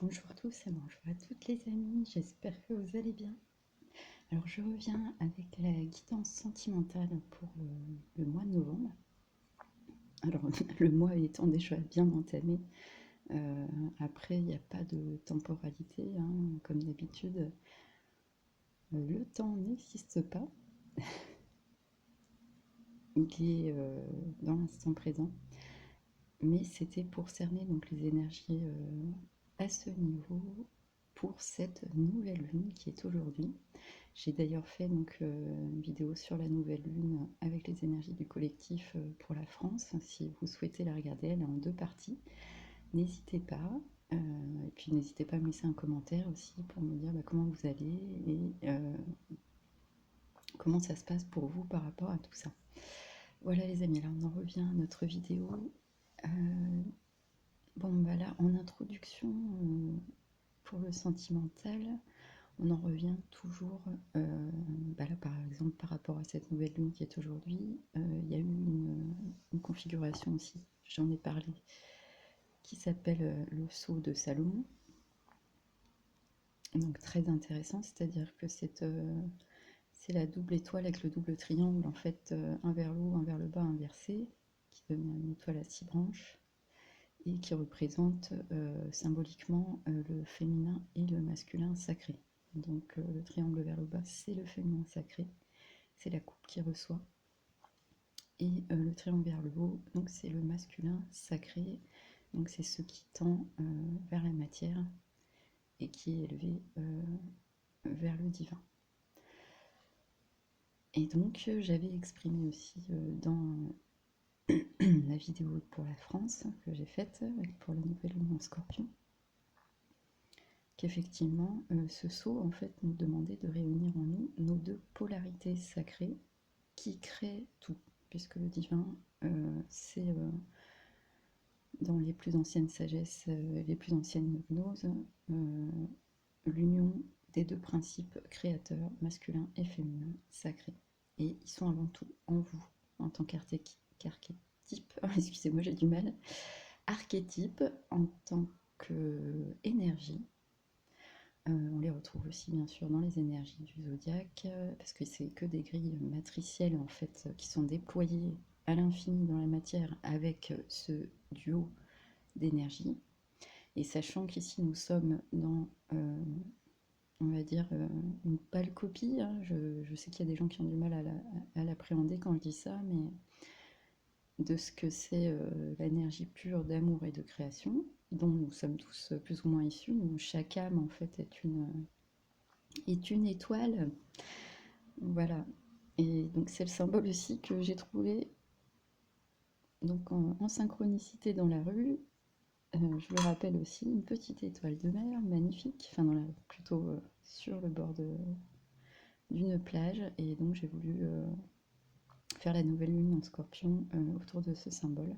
Bonjour à tous et bonjour à toutes les amies, j'espère que vous allez bien. Alors je reviens avec la guidance sentimentale pour le mois de novembre. Alors le mois étant déjà bien entamé, après il n'y a pas de temporalité, hein, comme d'habitude, le temps n'existe pas, il est dans l'instant présent, mais c'était pour cerner donc les énergies à ce niveau pour cette nouvelle lune qui est aujourd'hui. J'ai d'ailleurs fait donc une vidéo sur la nouvelle lune avec les énergies du collectif pour la France. Si vous souhaitez la regarder, elle est en deux parties. N'hésitez pas. Et puis n'hésitez pas à me laisser un commentaire aussi pour me dire comment vous allez et comment ça se passe pour vous par rapport à tout ça. Voilà les amis, là on en revient à notre vidéo. Bon bah là en introduction pour le sentimental, on en revient toujours, bah là par exemple par rapport à cette nouvelle lune qui est aujourd'hui, il y a eu une configuration aussi, j'en ai parlé, qui s'appelle le sceau de Salomon. Donc très intéressant, c'est-à-dire que c'est la double étoile avec le double triangle, en fait, un vers le haut, un vers le bas, inversé, qui donne une étoile à 6 branches, et qui représente symboliquement le féminin et le masculin sacré. Donc le triangle vers le bas, c'est le féminin sacré, c'est la coupe qui reçoit. Et le triangle vers le haut, donc c'est le masculin sacré, donc c'est ce qui tend vers la matière et qui est élevé vers le divin. Et donc j'avais exprimé aussi dans la vidéo pour la France que j'ai faite pour la nouvelle lune en Scorpion, qu'effectivement ce sceau en fait nous demandait de réunir en nous nos deux polarités sacrées qui créent tout, puisque le divin c'est dans les plus anciennes sagesses, les plus anciennes gnoses, l'union des deux principes créateurs, masculin et féminin, sacrés. Et ils sont avant tout en vous, en tant qu'archétype, excusez-moi j'ai du mal, archétype en tant qu'énergie. On les retrouve aussi bien sûr dans les énergies du zodiaque, parce que c'est que des grilles matricielles en fait qui sont déployées à l'infini dans la matière avec ce duo d'énergie. Et sachant qu'ici nous sommes dans, on va dire, une pâle copie, hein, je sais qu'il y a des gens qui ont du mal à l'appréhender quand je dis ça, mais de ce que c'est l'énergie pure d'amour et de création, dont nous sommes tous plus ou moins issus. Chaque âme en fait est une étoile. Voilà. Et donc c'est le symbole aussi que j'ai trouvé donc en synchronicité dans la rue. Je le rappelle aussi, une petite étoile de mer, magnifique, enfin plutôt sur le bord d'une plage. Et donc j'ai voulu faire la nouvelle lune en Scorpion autour de ce symbole.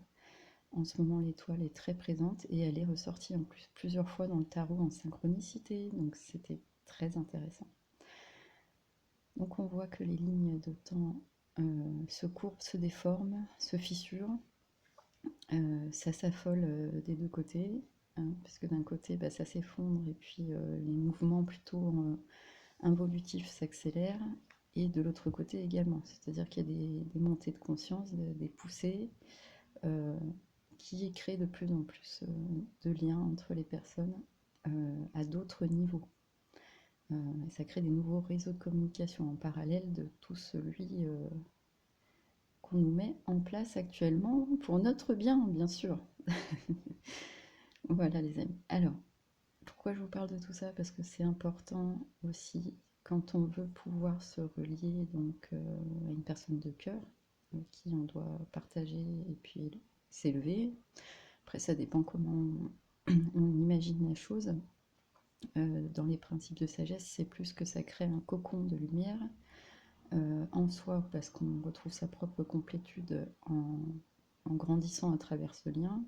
En ce moment, l'étoile est très présente et elle est ressortie en plus plusieurs fois dans le tarot en synchronicité, donc c'était très intéressant. Donc on voit que les lignes de temps se courbent, se déforment, se fissurent. Ça s'affole des deux côtés, hein, parce que d'un côté, bah, ça s'effondre et puis les mouvements plutôt involutifs s'accélèrent, et de l'autre côté également. C'est-à-dire qu'il y a des montées de conscience, des poussées, qui créent de plus en plus de liens entre les personnes à d'autres niveaux. Et ça crée des nouveaux réseaux de communication en parallèle de tout celui qu'on nous met en place actuellement pour notre bien, bien sûr. Voilà les amis. Alors, pourquoi je vous parle de tout ça? Parce que c'est important aussi quand on veut pouvoir se relier donc à une personne de cœur avec qui on doit partager et puis s'élever. Après, ça dépend comment on imagine la chose. Dans les principes de sagesse, c'est plus que ça crée un cocon de lumière en soi, parce qu'on retrouve sa propre complétude en grandissant à travers ce lien.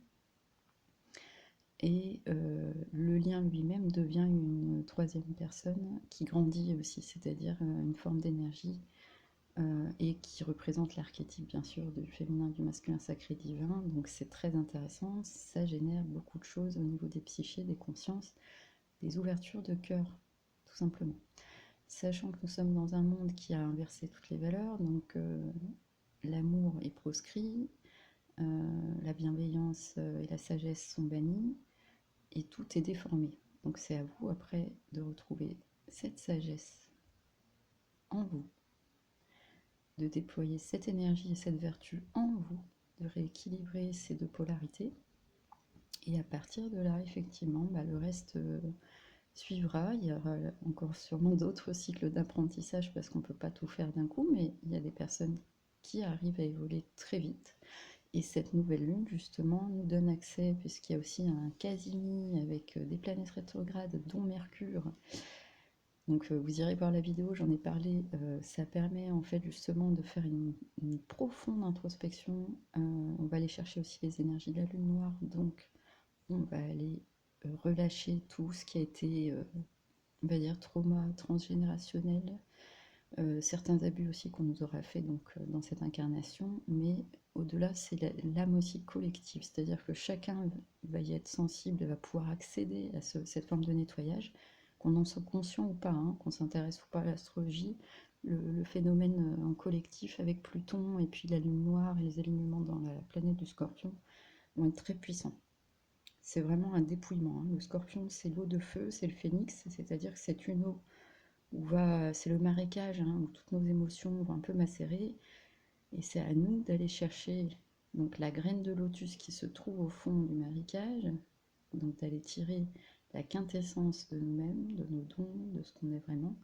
Et le lien lui-même devient une troisième personne qui grandit aussi, c'est-à-dire une forme d'énergie et qui représente l'archétype bien sûr du féminin, du masculin sacré divin. Donc c'est très intéressant, ça génère beaucoup de choses au niveau des psychés, des consciences, des ouvertures de cœur, tout simplement. Sachant que nous sommes dans un monde qui a inversé toutes les valeurs, donc l'amour est proscrit, la bienveillance et la sagesse sont bannies, et tout est déformé. Donc c'est à vous après de retrouver cette sagesse en vous, de déployer cette énergie et cette vertu en vous, de rééquilibrer ces deux polarités. Et à partir de là, effectivement, le reste suivra. Il y aura encore sûrement d'autres cycles d'apprentissage parce qu'on ne peut pas tout faire d'un coup, mais il y a des personnes qui arrivent à évoluer très vite. Et cette nouvelle lune, justement, nous donne accès, puisqu'il y a aussi un Casimi avec des planètes rétrogrades, dont Mercure. Donc vous irez voir la vidéo, j'en ai parlé. Ça permet en fait justement de faire une profonde introspection. On va aller chercher aussi les énergies de la lune noire, donc on va aller relâcher tout ce qui a été, on va dire, trauma transgénérationnel, certains abus aussi qu'on nous aura fait donc, dans cette incarnation, mais au-delà, c'est l'âme aussi collective, c'est-à-dire que chacun va y être sensible et va pouvoir accéder à cette forme de nettoyage, qu'on en soit conscient ou pas, hein, qu'on s'intéresse ou pas à l'astrologie. Le phénomène en collectif avec Pluton et puis la lune noire et les alignements dans la planète du Scorpion vont être très puissants. C'est vraiment un dépouillement, hein. Le Scorpion, c'est l'eau de feu, c'est le phénix, c'est-à-dire que c'est une eau c'est le marécage, hein, où toutes nos émotions vont un peu macérer, et c'est à nous d'aller chercher donc la graine de lotus qui se trouve au fond du marécage, donc d'aller tirer la quintessence de nous-mêmes, de nos dons, de ce qu'on est vraiment,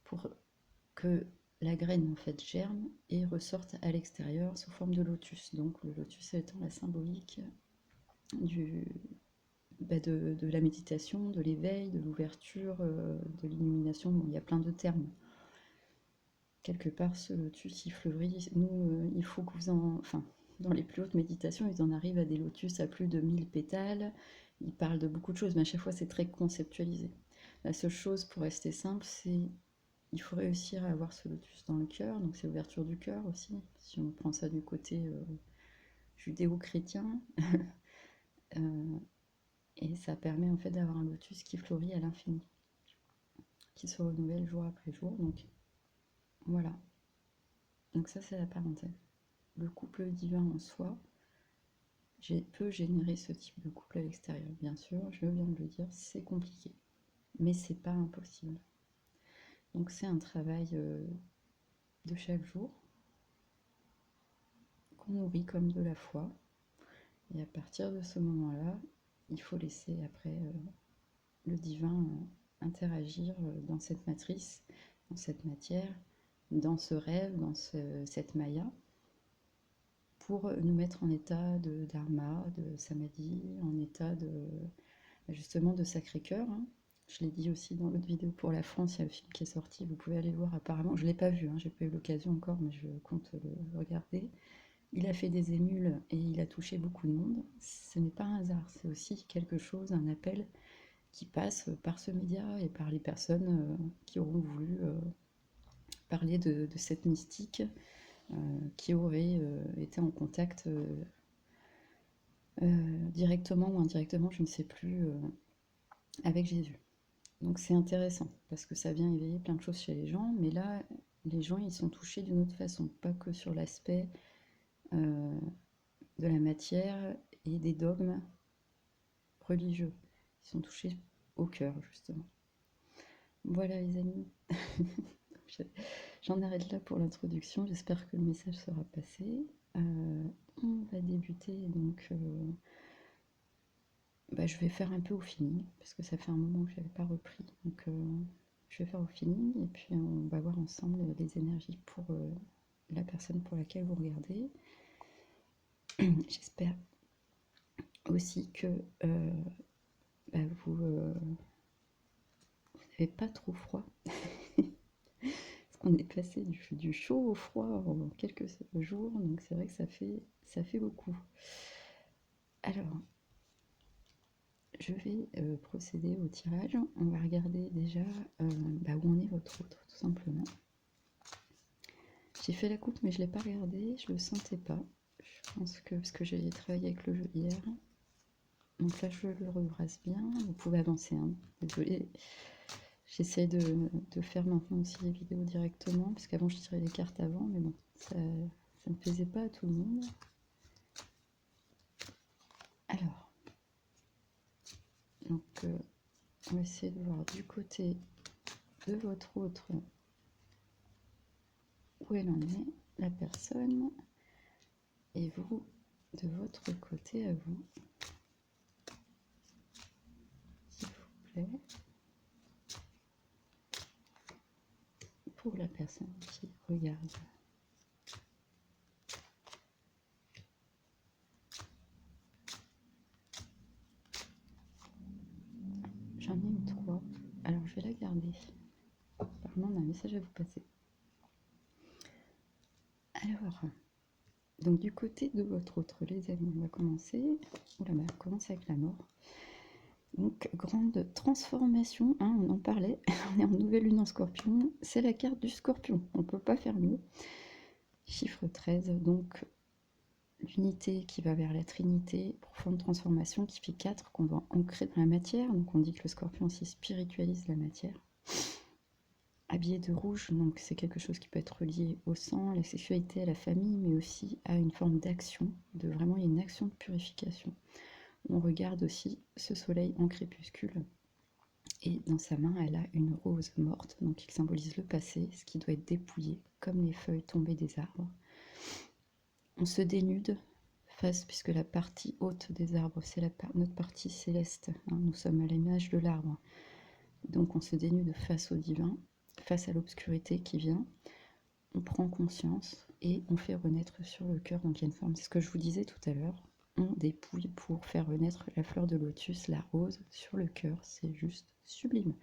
pour que la graine en fait germe et ressorte à l'extérieur sous forme de lotus. Donc le lotus étant la symbolique du, de la méditation, de l'éveil, de l'ouverture, de l'illumination. Bon, il y a plein de termes. Quelque part, ce lotus, il fleurit. Nous, il faut que vous en... Enfin, dans les plus hautes méditations, ils en arrivent à des lotus à plus de 1000 pétales. Ils parlent de beaucoup de choses, mais à chaque fois, c'est très conceptualisé. La seule chose, pour rester simple, c'est il faut réussir à avoir ce lotus dans le cœur. Donc, c'est l'ouverture du cœur aussi. Si on prend ça du côté judéo-chrétien. Et ça permet en fait d'avoir un lotus qui fleurit à l'infini, qui se renouvelle jour après jour. Donc, voilà. Donc ça, c'est la parenthèse. Le couple divin en soi peut générer ce type de couple à l'extérieur. Bien sûr, je viens de le dire, c'est compliqué, mais c'est pas impossible. Donc c'est un travail de chaque jour qu'on nourrit comme de la foi. Et à partir de ce moment-là, il faut laisser après le divin interagir dans cette matrice, dans cette matière, dans ce rêve, dans cette maya, pour nous mettre en état de dharma, de samadhi, en état de justement de Sacré-Cœur, hein. Je l'ai dit aussi dans l'autre vidéo pour la France, il y a le film qui est sorti, vous pouvez aller le voir apparemment. Je ne l'ai pas vu, hein, j'ai pas eu l'occasion encore, mais je compte le regarder. Il a fait des émules et il a touché beaucoup de monde. Ce n'est pas un hasard, c'est aussi quelque chose, un appel qui passe par ce média et par les personnes qui auront voulu parler de cette mystique qui aurait été en contact directement ou indirectement, je ne sais plus, avec Jésus. Donc c'est intéressant parce que ça vient éveiller plein de choses chez les gens, mais là, les gens ils sont touchés d'une autre façon, pas que sur l'aspect de la matière et des dogmes religieux. Ils sont touchés au cœur, justement. Voilà les amis, j'en arrête là pour l'introduction, j'espère que le message sera passé. On va débuter donc... je vais faire un peu au feeling, parce que ça fait un moment que je n'avais pas repris. Donc je vais faire au feeling, et puis on va voir ensemble les énergies pour la personne pour laquelle vous regardez. J'espère aussi que vous n'avez pas trop froid. Parce qu'on est passé du chaud au froid en quelques jours, donc c'est vrai que ça fait beaucoup. Alors, je vais procéder au tirage. On va regarder déjà où en est votre autre, tout simplement. J'ai fait la coupe, mais je l'ai pas regardé, je le sentais pas. Je pense que parce que j'ai travaillé avec le jeu hier. Donc là, je le rebrasse bien. Vous pouvez avancer, hein. Désolée. J'essaie de faire maintenant aussi les vidéos directement, parce qu'avant je tirais les cartes avant, mais bon, ça ne plaisait pas à tout le monde. Alors, donc on va essayer de voir du côté de votre autre où elle en est, la personne, et vous, de votre côté à vous, s'il vous plaît, pour la personne qui regarde. J'en ai eu 3, alors je vais la garder. Apparemment, on a un message à vous passer. Alors, donc du côté de votre autre, les amis, on va commencer. Oula, on commence avec la mort. Donc, grande transformation, hein, on en parlait, on est en nouvelle lune en scorpion, c'est la carte du scorpion, on ne peut pas faire mieux. Chiffre 13, donc l'unité qui va vers la trinité, profonde transformation qui fait 4, qu'on va ancrer dans la matière, donc on dit que le scorpion aussi spiritualise la matière. Habillé de rouge, donc c'est quelque chose qui peut être lié au sang, à la sexualité, à la famille, mais aussi à une forme d'action, de vraiment il y a une action de purification. On regarde aussi ce soleil en crépuscule et dans sa main elle a une rose morte, donc qui symbolise le passé, ce qui doit être dépouillé, comme les feuilles tombées des arbres. On se dénude face, puisque la partie haute des arbres c'est notre partie céleste, hein, nous sommes à l'image de l'arbre, donc on se dénude face au divin, face à l'obscurité qui vient, on prend conscience et on fait renaître sur le cœur, donc il y a une forme, c'est ce que je vous disais tout à l'heure, on dépouille pour faire renaître la fleur de lotus, la rose, sur le cœur, c'est juste sublime.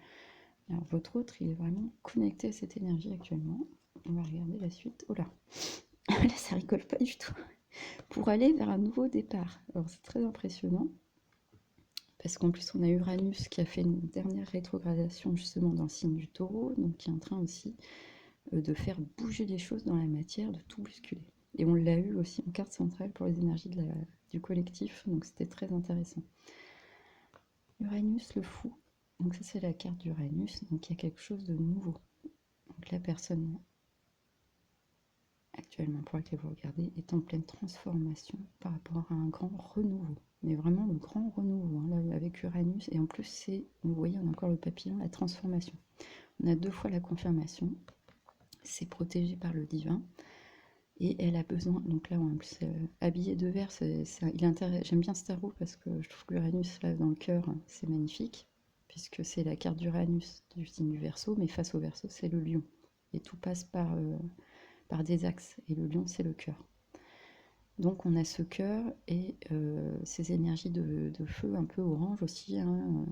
Alors votre autre, il est vraiment connecté à cette énergie actuellement. On va regarder la suite. Oh là, là ça rigole pas du tout. Pour aller vers un nouveau départ. Alors c'est très impressionnant, parce qu'en plus on a Uranus qui a fait une dernière rétrogradation justement dans le signe du Taureau, donc qui est en train aussi de faire bouger les choses dans la matière, de tout bousculer. Et on l'a eu aussi en carte centrale pour les énergies du collectif, donc c'était très intéressant. Uranus le fou, donc ça c'est la carte d'Uranus, donc il y a quelque chose de nouveau. Donc la personne actuellement pour laquelle vous regardez est en pleine transformation par rapport à un grand renouveau. Mais vraiment le grand renouveau, hein, là, avec Uranus, et en plus c'est, vous voyez on a encore le papillon, la transformation. On a 2 fois la confirmation, c'est protégé par le divin. Et elle a besoin, donc là, en plus, habillée de vert, j'aime bien ce tarot parce que je trouve que l'Uranus, là, dans le cœur, c'est magnifique, puisque c'est la carte d'Uranus du signe du Verseau, mais face au Verseau, c'est le lion. Et tout passe par des axes, et le lion, c'est le cœur. Donc on a ce cœur et ces énergies de feu un peu orange aussi, hein,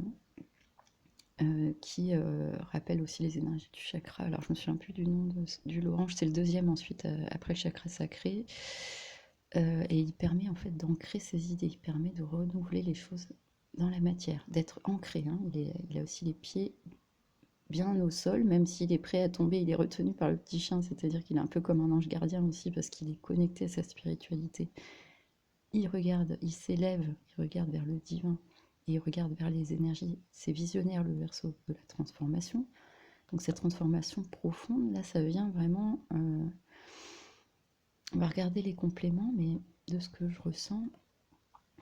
qui rappelle aussi les énergies du chakra. Alors je me souviens plus du nom du l'orange, c'est le deuxième ensuite après le chakra sacré. Et il permet en fait d'ancrer ses idées, il permet de renouveler les choses dans la matière, d'être ancré, hein. Il a aussi les pieds bien au sol, même s'il est prêt à tomber, il est retenu par le petit chien, c'est-à-dire qu'il est un peu comme un ange gardien aussi parce qu'il est connecté à sa spiritualité. Il regarde, il s'élève, il regarde vers le divin, et il regarde vers les énergies. C'est visionnaire le Verseau de la transformation. Donc cette transformation profonde, là, ça vient vraiment... on va regarder les compléments, mais de ce que je ressens...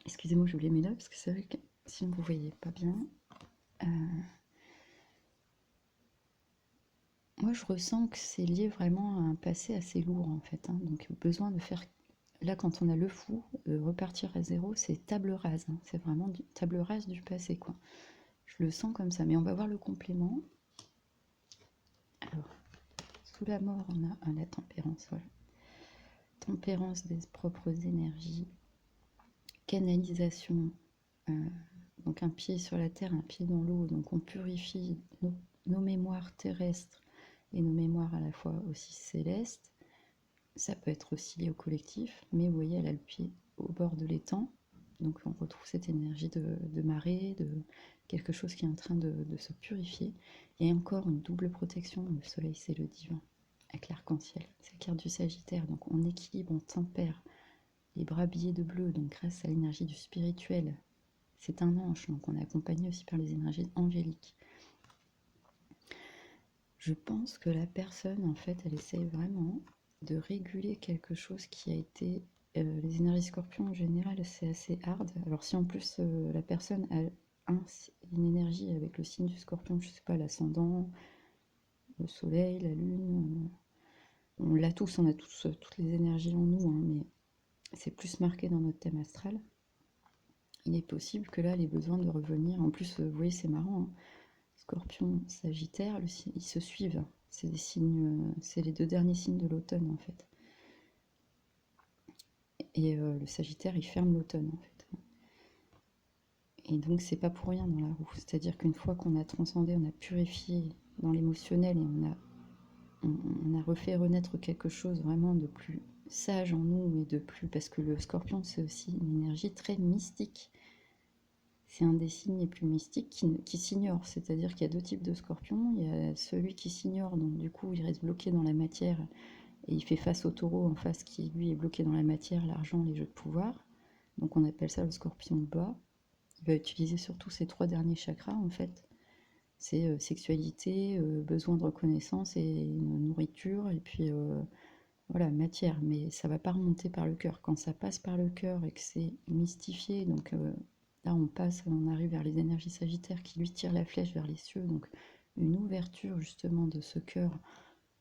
Excusez-moi, je voulais mes notes, parce que c'est vrai que sinon vous ne voyez pas bien. Moi, je ressens que c'est lié vraiment à un passé assez lourd, en fait, hein. Donc besoin de faire... Là, quand on a le fou, repartir à zéro, c'est table rase, hein. C'est vraiment table rase du passé, quoi. Je le sens comme ça, mais on va voir le complément. Alors, sous la mort, on a la tempérance, voilà. Tempérance des propres énergies, canalisation, donc un pied sur la terre, un pied dans l'eau, donc on purifie nos mémoires terrestres et nos mémoires à la fois aussi célestes. Ça peut être aussi lié au collectif, mais vous voyez, elle a le pied au bord de l'étang, donc on retrouve cette énergie de marée, de quelque chose qui est en train de se purifier. Et encore une double protection, le soleil c'est le divin. avec l'arc-en-ciel. C'est la carte du Sagittaire, donc on équilibre, on tempère les bras billets de bleu, donc grâce à l'énergie du spirituel. C'est un ange, donc on est accompagné aussi par les énergies angéliques. Je pense que la personne, en fait, elle essaye vraiment de réguler quelque chose qui a été... les énergies scorpions, en général, c'est assez hard. Alors si en plus la personne a une énergie avec le signe du scorpion, je sais pas, l'ascendant, le soleil, la lune, on l'a tous, on a tous toutes les énergies en nous, hein, mais c'est plus marqué dans notre thème astral. Il est possible que là, elle ait besoin de revenir. En plus, vous voyez, c'est marrant, hein. Scorpion, Sagittaire, ils se suivent. C'est des signes, c'est les deux derniers signes de l'automne en fait. Et le Sagittaire, il ferme l'automne en fait. Et donc c'est pas pour rien dans la roue. C'est-à-dire qu'une fois qu'on a transcendé, on a purifié dans l'émotionnel et on a refait renaître quelque chose vraiment de plus sage en nous et de plus... Parce que le Scorpion, c'est aussi une énergie très mystique. C'est un des signes les plus mystiques qui s'ignore. C'est-à-dire qu'il y a deux types de scorpions. Il y a celui qui s'ignore, donc du coup il reste bloqué dans la matière et il fait face au taureau en face qui lui est bloqué dans la matière, l'argent, les jeux de pouvoir. Donc on appelle ça le scorpion bas. Il va utiliser surtout ces trois derniers chakras en fait. C'est sexualité, besoin de reconnaissance et une nourriture et puis voilà, matière. Mais ça va pas remonter par le cœur. Quand ça passe par le cœur et que c'est mystifié, donc là, on arrive vers les énergies sagittaires qui lui tirent la flèche vers les cieux, donc une ouverture justement de ce cœur,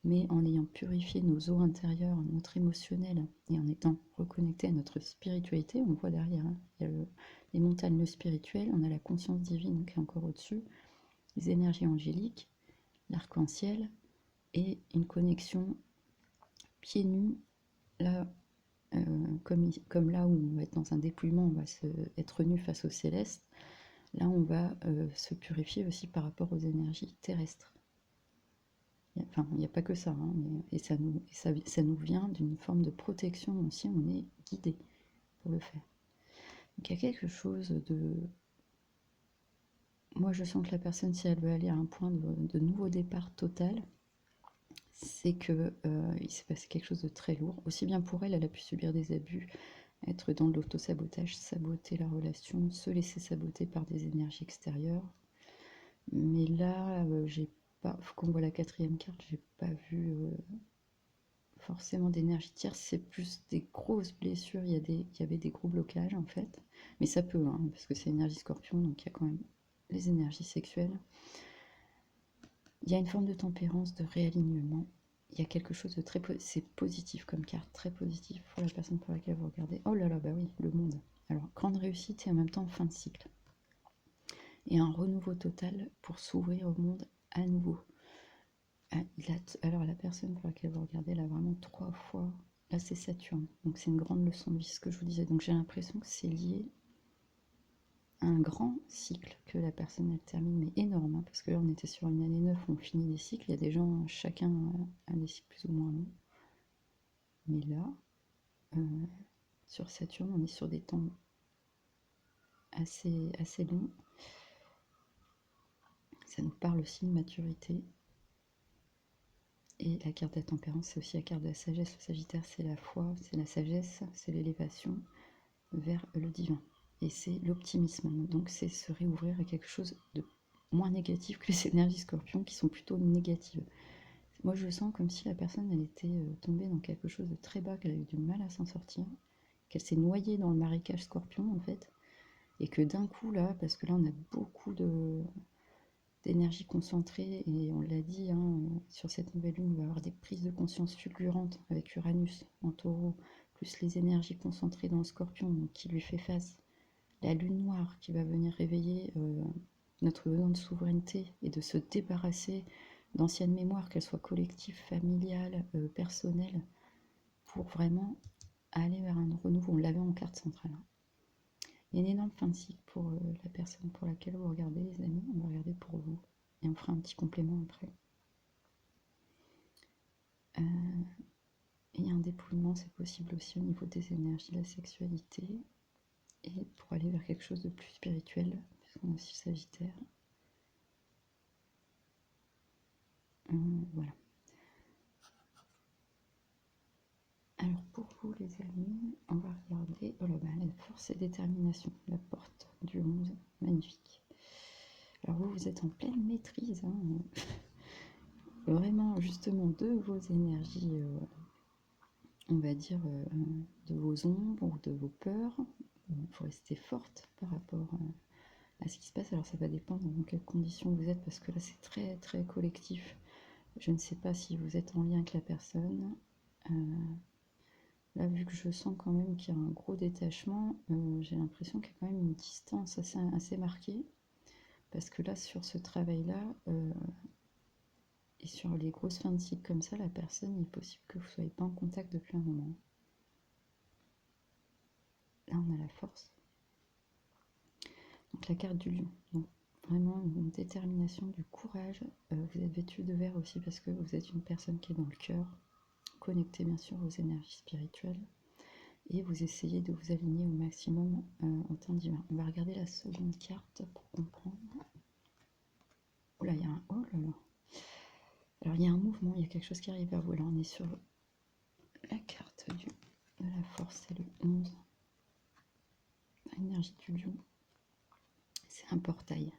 mais en ayant purifié nos eaux intérieures, notre émotionnel, et en étant reconnecté à notre spiritualité. On voit derrière, hein, il y a les montagnes, le spirituel, on a la conscience divine qui est encore au-dessus, les énergies angéliques, l'arc-en-ciel, et une connexion pieds nus, là, comme là où on va être dans un dépouillement, on va être nu face au céleste. Là, on va se purifier aussi par rapport aux énergies terrestres. Enfin, il n'y a pas que ça, hein, et ça nous vient d'une forme de protection aussi, on est guidé pour le faire. Donc il y a quelque chose de... Moi, je sens que la personne, si elle veut aller à un point de nouveau départ total, c'est que il s'est passé quelque chose de très lourd. Aussi bien pour elle, elle a pu subir des abus, être dans de l'auto-sabotage, saboter la relation, se laisser saboter par des énergies extérieures. Mais là, j'ai pas, faut qu'on voit la quatrième carte, j'ai pas vu forcément d'énergie tierce, c'est plus des grosses blessures, il y avait des gros blocages en fait. Mais ça peut, hein, parce que c'est énergie scorpion, donc il y a quand même les énergies sexuelles. Il y a une forme de tempérance, de réalignement. Il y a quelque chose de très... C'est positif comme carte, très positif pour la personne pour laquelle vous regardez. Oh là là, bah oui, le monde. Alors, grande réussite et en même temps fin de cycle. Et un renouveau total pour s'ouvrir au monde à nouveau. Alors, la personne pour laquelle vous regardez, elle a vraiment 3 fois... Là, c'est Saturne. Donc, c'est une grande leçon de vie, ce que je vous disais. Donc, j'ai l'impression que c'est lié à un grand cycle que la personne, elle termine, mais énorme. Hein, parce que là, on était sur une année 9, on finit des cycles. Il y a des gens, chacun a des cycles plus ou moins longs. Mais là, sur Saturne, on est sur des temps assez longs. Ça nous parle aussi de maturité. Et la carte de la tempérance, c'est aussi la carte de la sagesse. Le Sagittaire, c'est la foi, c'est la sagesse, c'est l'élévation vers le divin. Et c'est l'optimisme. Donc c'est se réouvrir à quelque chose de moins négatif que les énergies scorpions qui sont plutôt négatives. Moi, je sens comme si la personne, elle était tombée dans quelque chose de très bas, qu'elle a eu du mal à s'en sortir, qu'elle s'est noyée dans le marécage scorpion, en fait, et que d'un coup, là, parce que là, on a beaucoup d'énergie concentrée, et on l'a dit, hein, sur cette nouvelle lune, on va avoir des prises de conscience fulgurantes avec Uranus en taureau, plus les énergies concentrées dans le scorpion, donc qui lui fait face. La lune noire qui va venir réveiller notre besoin de souveraineté et de se débarrasser d'anciennes mémoires, qu'elles soient collectives, familiales, personnelles, pour vraiment aller vers un renouveau. On l'avait en carte centrale. Hein. Il y a une énorme fin de cycle pour la personne pour laquelle vous regardez, les amis. On va regarder pour vous. Et on fera un petit complément après. Et un dépouillement, c'est possible aussi au niveau des énergies, la sexualité. Et pour aller vers quelque chose de plus spirituel, puisqu'on a aussi le Sagittaire. Voilà. Alors pour vous les amis, on va regarder oh là, la force et détermination, la porte du 11, magnifique. Alors vous êtes en pleine maîtrise, hein, vraiment justement de vos énergies, on va dire de vos ombres ou de vos peurs. Il faut rester forte par rapport à ce qui se passe. Alors ça va dépendre dans quelles conditions vous êtes, parce que là c'est très très collectif. Je ne sais pas si vous êtes en lien avec la personne. Là, vu que je sens quand même qu'il y a un gros détachement, j'ai l'impression qu'il y a quand même une distance assez marquée. Parce que là, sur ce travail-là, et sur les grosses fins de cycle comme ça, la personne, il est possible que vous ne soyez pas en contact depuis un moment. Là, on a la force. Donc la carte du lion. Donc vraiment une détermination, du courage. Vous êtes vêtu de vert aussi parce que vous êtes une personne qui est dans le cœur, connectée bien sûr aux énergies spirituelles. Et vous essayez de vous aligner au maximum au temps divin. On va regarder la seconde carte pour comprendre. Oh là, il y a un... Oh là là. Alors, il y a un mouvement, il y a quelque chose qui arrive vers vous. Là, on est sur la carte de la force, c'est le 11. L'énergie du lion. C'est un portail.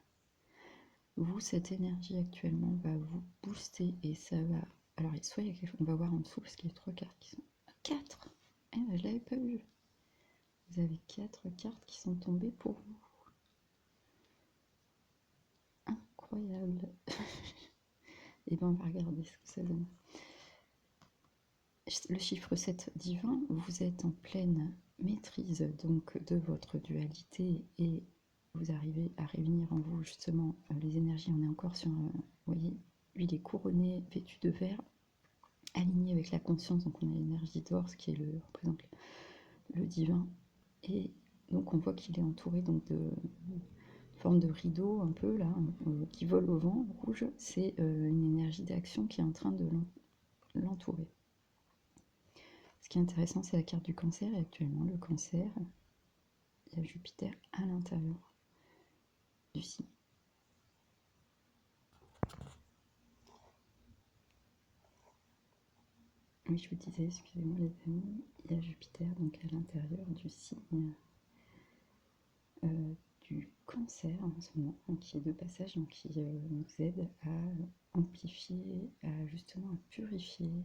Vous, cette énergie actuellement va vous booster et ça va... Alors, soit il y a quelque chose... On va voir en dessous parce qu'il y a 3 cartes qui sont... 4. Eh ben, je l'avais pas vu. Vous avez 4 cartes qui sont tombées pour vous. Incroyable. Et bien on va regarder ce que ça donne. Le chiffre 7 divin, vous êtes en pleine maîtrise donc de votre dualité et vous arrivez à réunir en vous justement les énergies. On est encore sur, vous voyez, lui il est couronné, vêtu de vert, aligné avec la conscience, donc on a l'énergie d'or, ce qui représente le divin. Et donc on voit qu'il est entouré donc de forme de rideau un peu là, qui vole au vent, rouge. C'est une énergie d'action qui est en train de l'entourer. Ce qui est intéressant, c'est la carte du cancer. Et actuellement, le cancer, il y a Jupiter à l'intérieur du signe. Oui, je vous disais, excusez-moi les amis, il y a Jupiter donc à l'intérieur du signe du cancer en ce moment, qui est de passage, donc qui nous aide à amplifier, à justement à purifier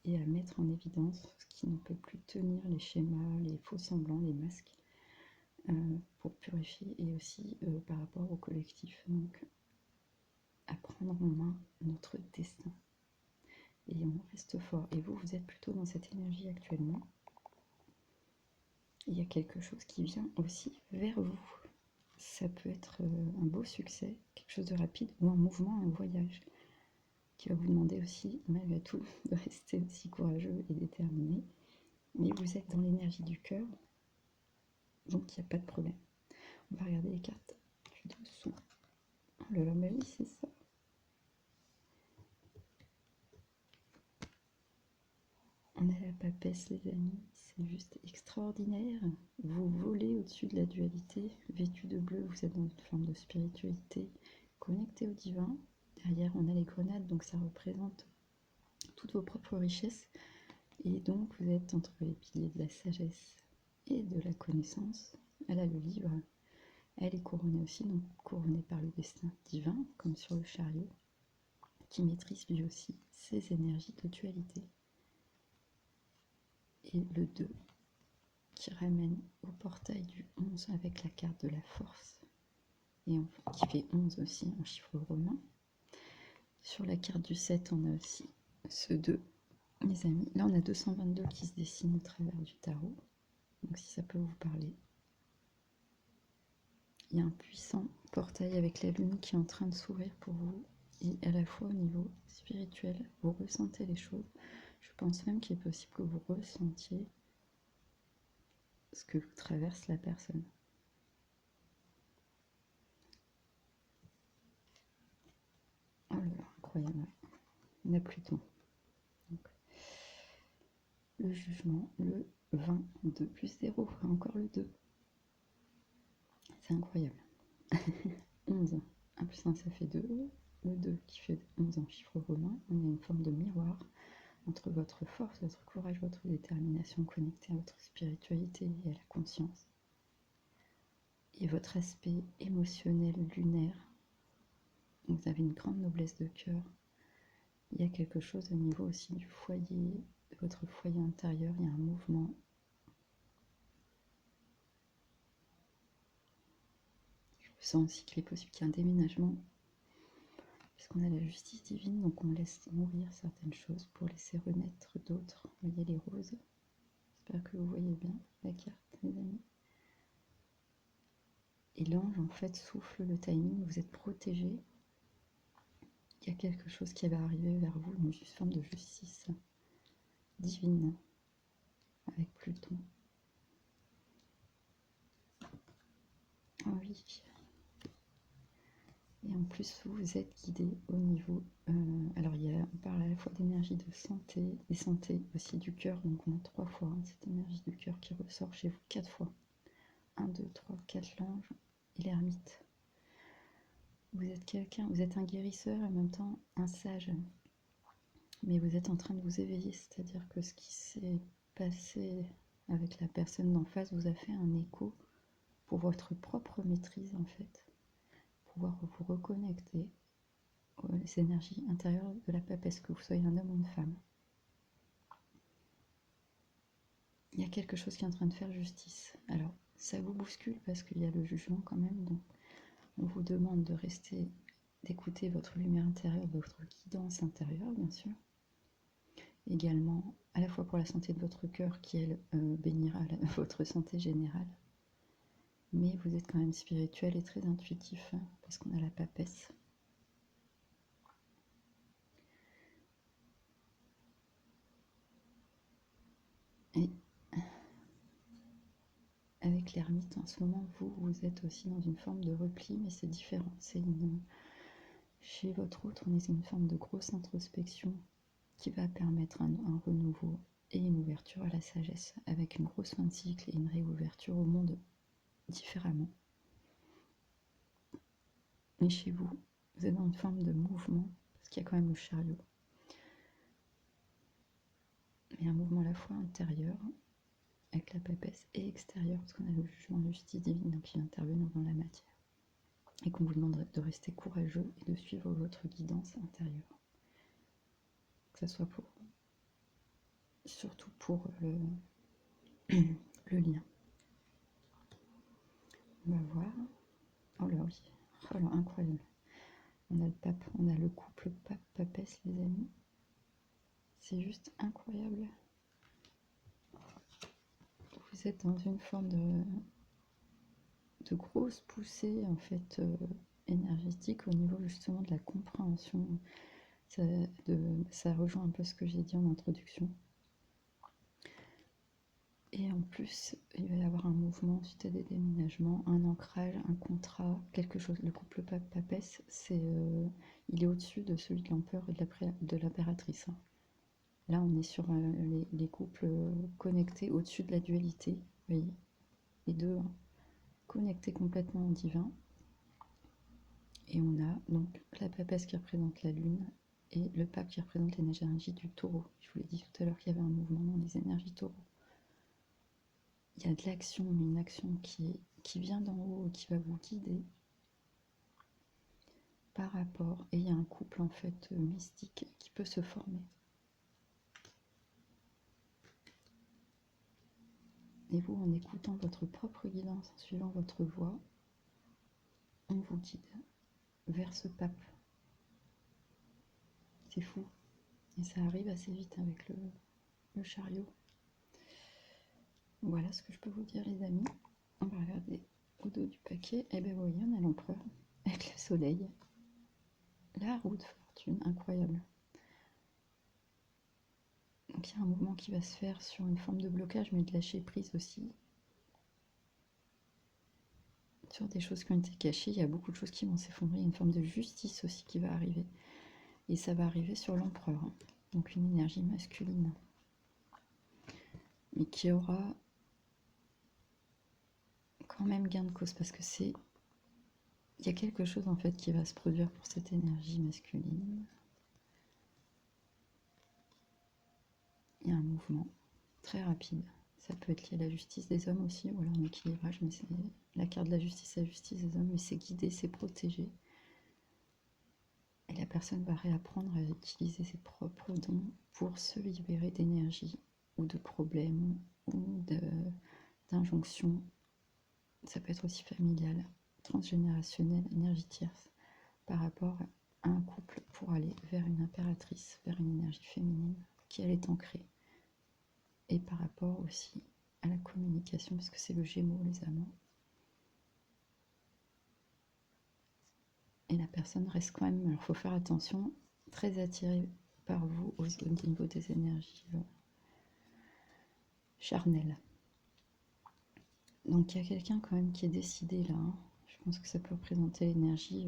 et à mettre en évidence ce qui ne peut plus tenir, les schémas, les faux semblants, les masques, pour purifier et aussi par rapport au collectif, donc à prendre en main notre destin. Et on reste fort. Et vous, vous êtes plutôt dans cette énergie actuellement. Il y a quelque chose qui vient aussi vers vous. Ça peut être un beau succès, quelque chose de rapide, ou un mouvement, un voyage, qui va vous demander aussi, malgré tout, de rester aussi courageux et déterminé. Mais vous êtes dans l'énergie du cœur, donc il n'y a pas de problème. On va regarder les cartes du dessous. Oh là là, bah oui, c'est ça. On a la papesse, les amis, c'est juste extraordinaire. Vous volez au-dessus de la dualité, vêtu de bleu, vous êtes dans une forme de spiritualité, connecté au divin. Derrière, on a les grenades, donc ça représente toutes vos propres richesses. Et donc, vous êtes entre les piliers de la sagesse et de la connaissance. Elle a le livre, elle est couronnée aussi, donc couronnée par le destin divin, comme sur le chariot, qui maîtrise lui aussi ses énergies de dualité. Et le 2 qui ramène au portail du 11 avec la carte de la force et qui fait 11 aussi en chiffre romain. Sur la carte du 7, on a aussi ce 2, les amis. Là, on a 222 qui se dessinent au travers du tarot. Donc, si ça peut vous parler. Il y a un puissant portail avec la lune qui est en train de s'ouvrir pour vous. Et à la fois au niveau spirituel, vous ressentez les choses. Je pense même qu'il est possible que vous ressentiez ce que traverse la personne. Oh là là, incroyable. On a Pluton. Donc, le jugement, le 22 plus 0, encore le 2. C'est incroyable. 11. 1 plus 1, ça fait 2. Le 2 qui fait 11 en chiffre romain. On a une forme de miroir entre votre force, votre courage, votre détermination connectée à votre spiritualité et à la conscience, et votre aspect émotionnel lunaire. Vous avez une grande noblesse de cœur. Il y a quelque chose au niveau aussi du foyer, de votre foyer intérieur, il y a un mouvement. Je sens aussi qu'il est possible qu'il y ait un déménagement, puisqu'on a la justice divine, donc on laisse mourir certaines choses pour laisser renaître d'autres. Vous voyez les roses. J'espère que vous voyez bien la carte, les amis. Et l'ange, en fait, souffle le timing, vous êtes protégés. Il y a quelque chose qui va arriver vers vous, une forme de justice divine, avec Pluton. Ah oui. Et en plus, vous êtes guidé au niveau... alors, on parle à la fois d'énergie de santé, et santé aussi du cœur. Donc, on a 3 fois cette énergie du cœur qui ressort chez vous 4 fois. 1, 2, 3, 4 l'ange et l'ermite. Vous êtes quelqu'un, vous êtes un guérisseur et en même temps un sage. Mais vous êtes en train de vous éveiller, c'est-à-dire que ce qui s'est passé avec la personne d'en face vous a fait un écho pour votre propre maîtrise, en fait. Pouvoir vous reconnecter aux énergies intérieures de la papesse, que vous soyez un homme ou une femme. Il y a quelque chose qui est en train de faire justice. Alors, ça vous bouscule parce qu'il y a le jugement quand même, donc on vous demande de rester, d'écouter votre lumière intérieure, votre guidance intérieure, bien sûr. Également, à la fois pour la santé de votre cœur, qui elle bénira votre santé générale. Mais vous êtes quand même spirituel et très intuitif, parce qu'on a la papesse. Et avec l'ermite, en ce moment, vous êtes aussi dans une forme de repli, mais c'est différent. Chez votre autre, on est une forme de grosse introspection qui va permettre un renouveau et une ouverture à la sagesse, avec une grosse fin de cycle et une réouverture au monde différemment. Et chez vous, vous êtes dans une forme de mouvement, parce qu'il y a quand même le chariot. Mais un mouvement à la fois intérieur, avec la papesse, et extérieur, parce qu'on a le jugement de justice divine, donc qui va intervenir dans la matière. Et qu'on vous demande de rester courageux et de suivre votre guidance intérieure. Que ce soit surtout pour le lien. On va voir. Oh là oui, oh là, incroyable. On a le pape, on a le couple pape-papesse, les amis. C'est juste incroyable. Vous êtes dans une forme de grosse poussée en fait énergétique au niveau justement de la compréhension. Ça rejoint un peu ce que j'ai dit en introduction. Et en plus, il va y avoir un mouvement suite à des déménagements, un ancrage, un contrat, quelque chose. Le couple papesse, il est au-dessus de celui de l'empereur et de l'impératrice. Là, on est sur les couples connectés au-dessus de la dualité. Vous voyez, les deux connectés complètement au divin. Et on a donc la papesse qui représente la lune et le pape qui représente l'énergie du taureau. Je vous l'ai dit tout à l'heure qu'il y avait un mouvement dans les énergies taureaux. Il y a de l'action, mais une action qui vient d'en haut et qui va vous guider par rapport. Et il y a un couple en fait mystique qui peut se former. Et vous, en écoutant votre propre guidance, en suivant votre voix, on vous guide vers ce pape. C'est fou. Et ça arrive assez vite avec le chariot. Voilà ce que je peux vous dire, les amis. On va regarder au dos du paquet. Et bien, vous voyez, on a l'empereur avec le soleil. La roue de fortune, incroyable. Donc il y a un mouvement qui va se faire sur une forme de blocage, mais de lâcher prise aussi. Sur des choses qui ont été cachées, il y a beaucoup de choses qui vont s'effondrer. Il y a une forme de justice aussi qui va arriver. Et ça va arriver sur l'empereur. Donc une énergie masculine. Mais qui aura quand même gain de cause, parce que il y a quelque chose en fait qui va se produire pour cette énergie masculine. il y a un mouvement très rapide. Ça peut être lié à la justice des hommes aussi, ou alors un équilibrage, mais c'est la carte de la justice des hommes, mais c'est guidé, c'est protégé. Et la personne va réapprendre à utiliser ses propres dons pour se libérer d'énergie ou de problèmes ou d'injonctions. Ça peut être aussi familial, transgénérationnel, énergie tierce, par rapport à un couple pour aller vers une impératrice, vers une énergie féminine qui elle est ancrée. Et par rapport aussi à la communication, parce que c'est le Gémeaux, les amants. Et la personne reste quand même, alors il faut faire attention, très attirée par vous au niveau des énergies charnelles. Donc il y a quelqu'un quand même qui est décidé là. Hein. Je pense que ça peut représenter l'énergie,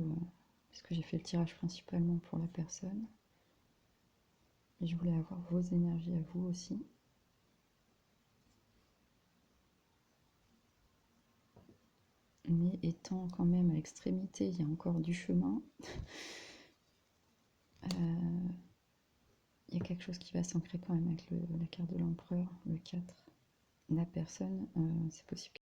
parce que j'ai fait le tirage principalement pour la personne. Et je voulais avoir vos énergies à vous aussi. Mais étant quand même à l'extrémité, il y a encore du chemin. Il y a quelque chose qui va s'ancrer quand même avec la carte de l'empereur, le 4. La personne, c'est possible